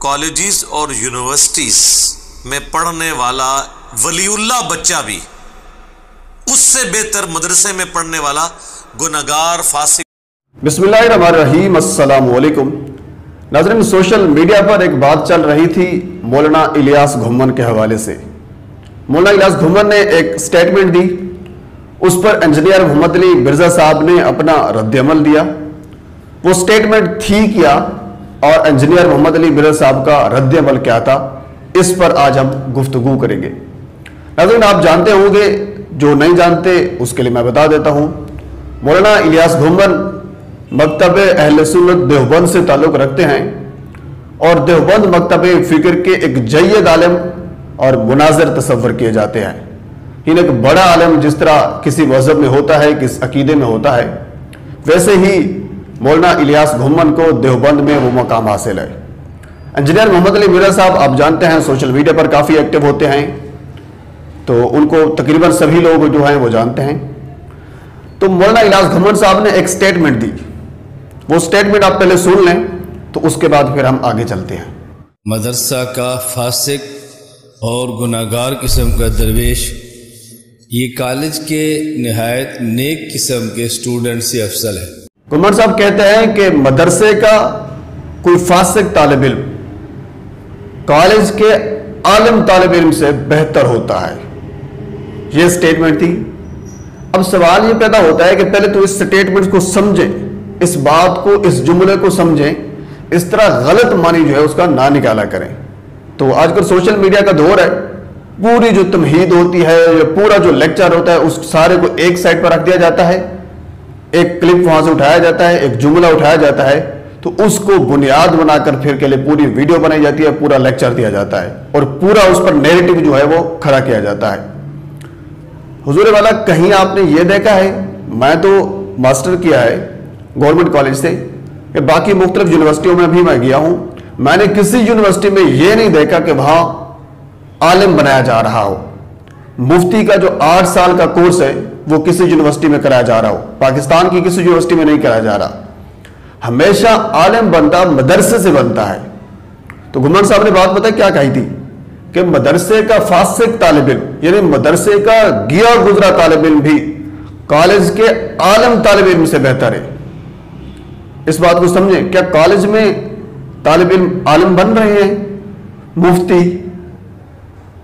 Colleges اور universities میں پڑھنے والا ولی اللہ بچہ بھی اس سے بہتر مدرسے میں پڑھنے والا گناہگار فاسق۔ بسم اللہ الرحمن الرحیم، السلام علیکم ناظرین۔ سوشل میڈیا پر ایک بات چل رہی تھی مولانا الیاس گھمن کے حوالے سے۔ مولانا الیاس گھمن نے ایک سٹیٹمنٹ دی، اس پر انجینئر محمد علی مرزا صاحب نے اپنا رد عمل دیا۔ وہ سٹیٹمنٹ تھی کیا اور انجینئر محمد علی مرزا صاحب کا رد عمل کیا تھا، اس پر آج ہم گفتگو کریں گے۔ ناظرین، آپ جانتے ہوں گے، جو نہیں جانتے اس کے لیے میں بتا دیتا ہوں۔ مولانا الیاس گھمن مکتب اہل سنت دیوبند سے تعلق رکھتے ہیں اور دیوبند مکتب فکر کے ایک جید عالم اور مناظر تصور کیے جاتے ہیں۔ ایک بڑا عالم جس طرح کسی مذہب میں ہوتا ہے، کس عقیدے میں ہوتا ہے، ویسے ہی مولانا الیاس گھمن کو دیوبند میں وہ مقام حاصل ہے۔ انجینئر محمد علی مرزا صاحب آپ جانتے ہیں سوشل میڈیا پر کافی ایکٹیو ہوتے ہیں، تو ان کو تقریباً سبھی لوگ جو ہیں وہ جانتے ہیں۔ تو مولانا الیاس گھمن صاحب نے ایک سٹیٹمنٹ دی، وہ سٹیٹمنٹ آپ پہلے سن لیں تو اس کے بعد پھر ہم آگے چلتے ہیں۔ مدرسہ کا فاسق اور گناہگار قسم کا درویش یہ کالج کے نہایت نیک قسم کے اسٹوڈنٹ سے افضل ہے۔ گھمن صاحب کہتے ہیں کہ مدرسے کا کوئی فاسق طالب علم کالج کے عالم طالب علم سے بہتر ہوتا ہے، یہ سٹیٹمنٹ تھی۔ اب سوال یہ پیدا ہوتا ہے کہ پہلے تو اس سٹیٹمنٹ کو سمجھیں، اس بات کو، اس جملے کو سمجھیں، اس طرح غلط معنی جو ہے اس کا نہ نکالا کریں۔ تو آج کل سوشل میڈیا کا دور ہے، پوری جو تمہید ہوتی ہے، پورا جو لیکچر ہوتا ہے، اس سارے کو ایک سائٹ پر رکھ دیا جاتا ہے، ایک کلپ وہاں سے اٹھایا جاتا ہے، ایک جملہ اٹھایا جاتا ہے، تو اس کو بنیاد بنا کر پھر کے لیے پوری ویڈیو بنائی جاتی ہے، پورا لیکچر دیا جاتا ہے اور پورا اس پر نیریٹو جو ہے وہ کھڑا کیا جاتا ہے۔ حضور والا، کہیں آپ نے یہ دیکھا ہے، میں تو ماسٹر کیا ہے گورنمنٹ کالج سے، کہ باقی مختلف یونیورسٹیوں میں بھی میں گیا ہوں، میں نے کسی یونیورسٹی میں یہ نہیں دیکھا کہ وہاں عالم بنایا جا رہا ہو۔ مفتی کا جو 8 سال کا کورس ہے وہ کسی یونیورسٹی میں کرایا جا رہا ہو، پاکستان کی کسی یونیورسٹی میں نہیں کرایا جا رہا۔ ہمیشہ عالم بنتا مدرسے سے بنتا ہے۔ تو گھمن صاحب نے بات پتہ کیا کہی تھی کہ مدرسے کا فاسق طالب علم، یعنی مدرسے کا گیا گزرا طالب علم بھی کالج کے عالم طالب علم سے بہتر ہے۔ اس بات کو سمجھیں، کیا کالج میں طالب علم عالم بن رہے ہیں؟ مفتی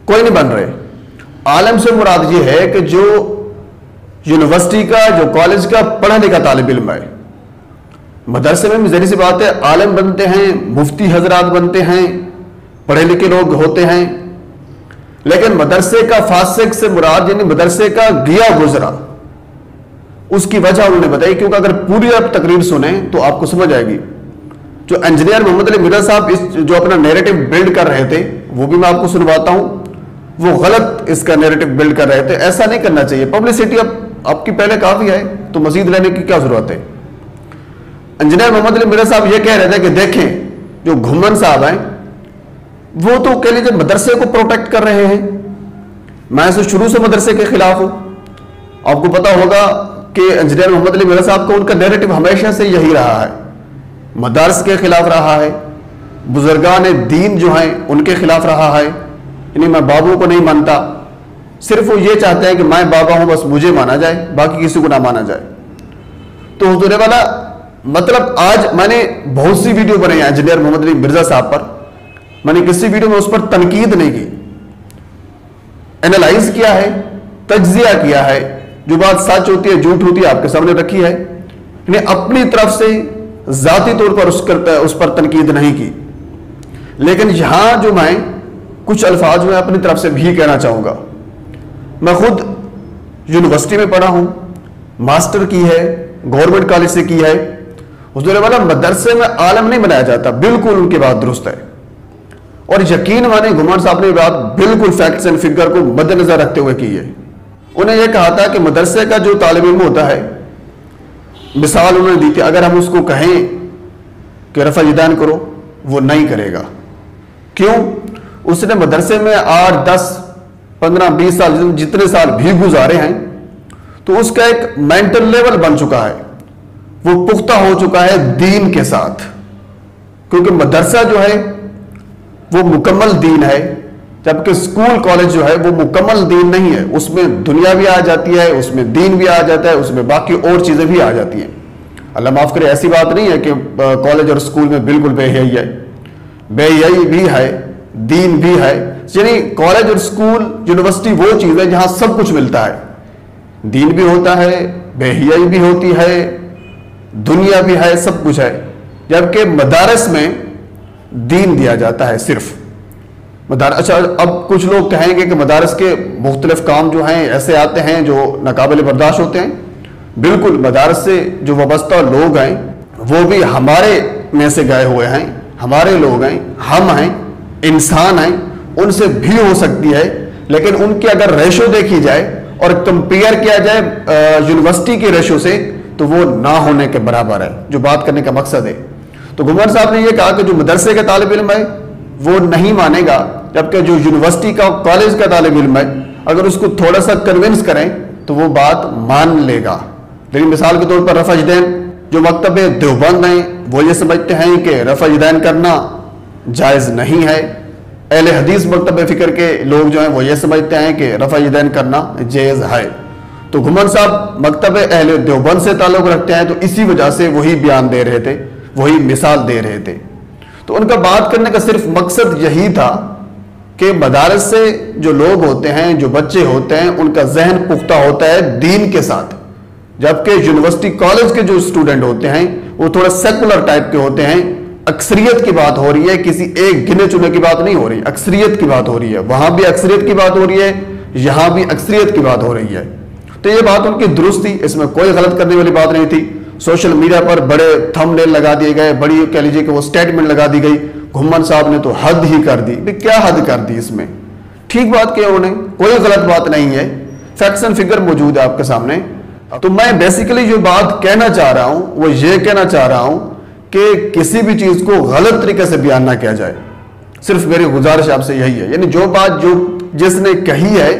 کوئی نہیں بن رہے۔ عالم سے مراد یہ ہے کہ جو یونیورسٹی کا، جو کالج کا پڑھا لکھا طالب علم ہے۔ مدرسے میں ظاہر سی بات ہے عالم بنتے ہیں، مفتی حضرات بنتے ہیں، پڑھے لکھے لوگ ہوتے ہیں، لیکن مدرسے کا فاسق سے مراد یعنی مدرسے کا گیا گزرا، اس کی وجہ انہوں نے بتائی، کیونکہ اگر پوری آپ تقریر سنیں تو آپ کو سمجھ آئے گی۔ جو انجینئر محمد علی مرزا صاحب جو اپنا نیریٹو بلڈ کر رہے تھے، وہ بھی میں آپ کو سنواتا ہوں، وہ غلط اس کا نیریٹو بلڈ کر رہے تھے۔ ایسا نہیں کرنا چاہیے، پبلسٹی اب آپ کی پہلے کافی ہے، تو مزید لینے کی کیا ضرورت ہے۔ انجینئر محمد علی مرزا صاحب یہ کہہ رہے تھے کہ دیکھیں جو گھمن صاحب ہیں وہ تو کہہ لیجیے مدرسے کو پروٹیکٹ کر رہے ہیں، میں تو شروع سے مدرسے کے خلاف ہوں۔ آپ کو پتا ہوگا کہ انجینئر محمد علی مرزا صاحب کو ان کا نیریٹو ہمیشہ سے یہی رہا ہے، مدارس کے خلاف رہا ہے، بزرگان دین جو ہیں ان کے خلاف رہا ہے، یعنی میں بابوں کو نہیں مانتا، صرف وہ یہ چاہتے ہیں کہ میں بابا ہوں، بس مجھے مانا جائے، باقی کسی کو نہ مانا جائے۔ تو حضور والا، مطلب آج میں نے بہت سی ویڈیو بنائی ہیں انجینئر محمد علی مرزا صاحب پر، میں نے کسی ویڈیو میں اس پر تنقید نہیں کی، اینالائز کیا ہے، تجزیہ کیا ہے، جو بات سچ ہوتی ہے جھوٹ ہوتی ہے آپ کے سامنے رکھی ہے، یعنی اپنی طرف سے ذاتی طور پر اس پر تنقید نہیں کی۔ لیکن یہاں جو میں کچھ الفاظ میں اپنی طرف سے بھی کہنا چاہوں گا، میں خود یونیورسٹی میں پڑھا ہوں، ماسٹر کی ہے، گورنمنٹ کالج سے کی ہے۔ حضور والا، مدرسے میں عالم نہیں بنایا جاتا، بالکل ان کی بات درست ہے، اور یقین مانے گھمن صاحب نے بات بالکل فیکٹس اینڈ فگر کو مد نظر رکھتے ہوئے کی ہے۔ انہیں یہ کہا تھا کہ مدرسے کا جو طالب علم ہوتا ہے، مثال انہوں نے دی تھی، اگر ہم اس کو کہیں کہ رفع یدین کرو، وہ نہیں کرے گا۔ کیوں؟ اس نے مدرسے میں 8 10 15 20 سال جتنے سال بھی گزارے ہیں، تو اس کا ایک مینٹل لیول بن چکا ہے، وہ پختہ ہو چکا ہے دین کے ساتھ، کیونکہ مدرسہ جو ہے وہ مکمل دین ہے، جبکہ اسکول کالج جو ہے وہ مکمل دین نہیں ہے، اس میں دنیا بھی آ جاتی ہے، اس میں دین بھی آ جاتا ہے، اس میں باقی اور چیزیں بھی آ جاتی ہیں۔ اللہ معاف کرے، ایسی بات نہیں ہے کہ کالج اور اسکول میں بالکل بے حیائی ہے، بے حیائی بھی ہے، دین بھی ہے۔ یعنی کالج اور اسکول یونیورسٹی وہ چیز ہے جہاں سب کچھ ملتا ہے، دین بھی ہوتا ہے، بے حیائی بھی ہوتی ہے، دنیا بھی ہے، سب کچھ ہے۔ جبکہ مدارس میں دین دیا جاتا ہے صرف مدارس۔ اچھا، اب کچھ لوگ کہیں گے کہ مدارس کے مختلف کام جو ہیں ایسے آتے ہیں جو ناقابل برداشت ہوتے ہیں۔ بالکل، مدارس سے جو وابستہ لوگ ہیں وہ بھی ہمارے میں سے گئے ہوئے ہیں، ہمارے لوگ ہیں، ہم ہیں، انسان ہیں، ان سے بھی ہو سکتی ہے، لیکن ان کی اگر ریشو دیکھی جائے اور کمپیئر کیا جائے یونیورسٹی کی ریشو سے تو وہ نہ ہونے کے برابر ہے، جو بات کرنے کا مقصد ہے۔ تو گھمر صاحب نے یہ کہا کہ جو مدرسے کا طالب علم ہے وہ نہیں مانے گا، جبکہ جو یونیورسٹی کا کالج کا طالب علم ہے اگر اس کو تھوڑا سا کنونس کریں تو وہ بات مان لے گا۔ لیکن مثال کے طور پر رفع یدین جو مکتب دیوبند ہیں وہ یہ سمجھتے ہیں کہ رفع یدین کرنا جائز نہیں ہے، اہل حدیث مکتب فکر کے لوگ جو ہیں وہ یہ سمجھتے ہیں کہ رفع یدین کرنا جائز ہے۔ تو گھمن صاحب مکتب اہل دیوبند سے تعلق رکھتے ہیں، تو اسی وجہ سے وہی بیان دے رہے تھے، وہی مثال دے رہے تھے۔ تو ان کا بات کرنے کا صرف مقصد یہی تھا کہ مدارس سے جو لوگ ہوتے ہیں، جو بچے ہوتے ہیں، ان کا ذہن پختہ ہوتا ہے دین کے ساتھ، جبکہ یونیورسٹی کالج کے جو اسٹوڈنٹ ہوتے ہیں وہ تھوڑا سیکولر ٹائپ کے ہوتے ہیں۔ اکثریت کی بات ہو رہی ہے، کسی ایک گنے چنے کی بات نہیں ہو رہی، اکثریت کی بات ہو رہی ہے، وہاں بھی اکثریت کی بات ہو رہی ہے، یہاں بھی اکثریت کی بات ہو رہی ہے۔ تو یہ بات ان کی درست تھی، اس میں کوئی غلط کرنے والی بات نہیں تھی۔ سوشل میڈیا پر بڑے تھم نیل لگا دیے گئے، بڑی کہہ لیجیے کہ وہ سٹیٹمنٹ لگا دی گئی، گھمن صاحب نے تو حد ہی کر دی۔ کیا حد کر دی اس میں؟ ٹھیک بات کیا انہوں نے، کوئی غلط بات نہیں ہے، فیکٹس اینڈ فگر موجود ہے آپ کے سامنے۔ تو میں بیسیکلی جو بات کہنا چاہ رہا ہوں وہ یہ کہنا چاہ رہا ہوں کہ کسی بھی چیز کو غلط طریقے سے بیان نہ کیا جائے، صرف میری گزارش آپ سے یہی ہے۔ یعنی جو بات جو جس نے کہی ہے،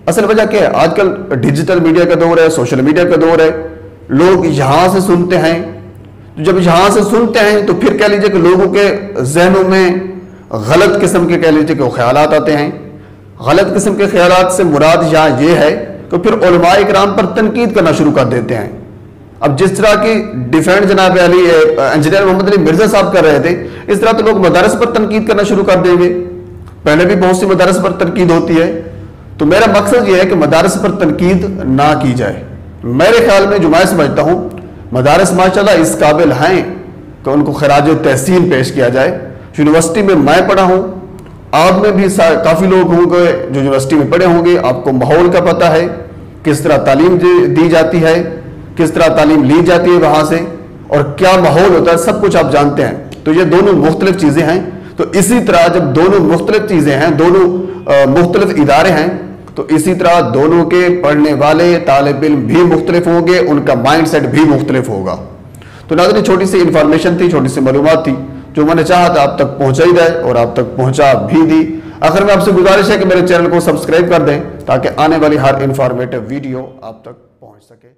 اصل وجہ کیا ہے، آج کل ڈیجیٹل میڈیا کا دور ہے، سوشل میڈیا کا دور ہے، لوگ یہاں سے سنتے ہیں، جب یہاں سے سنتے ہیں تو پھر کہہ لیجیے کہ لوگوں کے ذہنوں میں غلط قسم کے کہہ لیجیے کہ وہ خیالات آتے ہیں۔ غلط قسم کے خیالات سے مراد یہاں یہ ہے کہ پھر علماء اکرام پر تنقید کرنا شروع کر دیتے ہیں۔ اب جس طرح کی ڈیفینڈ جناب علی انجینئر محمد علی مرزا صاحب کر رہے تھے، اس طرح تو لوگ مدارس پر تنقید کرنا شروع کر دیں گے۔ پہلے بھی بہت سی مدارس پر تنقید ہوتی ہے، تو میرا مقصد یہ ہے کہ مدارس پر تنقید نہ کی جائے۔ میرے خیال میں جو میں سمجھتا ہوں مدارس ماشاءاللہ اس قابل ہیں کہ ان کو خراج تحسین پیش کیا جائے۔ یونیورسٹی میں میں پڑھا ہوں، آپ میں بھی کافی لوگ ہوں گے جو یونیورسٹی میں پڑھے ہوں گے، آپ کو ماحول کا پتہ ہے، کس طرح تعلیم دی جاتی ہے، کس طرح تعلیم لی جاتی ہے وہاں سے، اور کیا ماحول ہوتا ہے، سب کچھ آپ جانتے ہیں۔ تو یہ دونوں مختلف چیزیں ہیں۔ تو اسی طرح جب دونوں مختلف چیزیں ہیں، دونوں مختلف ادارے ہیں، تو اسی طرح دونوں کے پڑھنے والے طالب علم بھی مختلف ہوں گے، ان کا مائنڈ سیٹ بھی مختلف ہوگا۔ تو ناظرین، چھوٹی سی انفارمیشن تھی، چھوٹی سی معلومات تھی جو میں نے چاہا تھا آپ تک پہنچائی جائے، اور آپ تک پہنچا بھی دی۔ آخر میں آپ سے گزارش ہے کہ میرے چینل کو سبسکرائب کر دیں تاکہ آنے والی ہر انفارمیٹیو ویڈیو آپ تک پہنچ سکے۔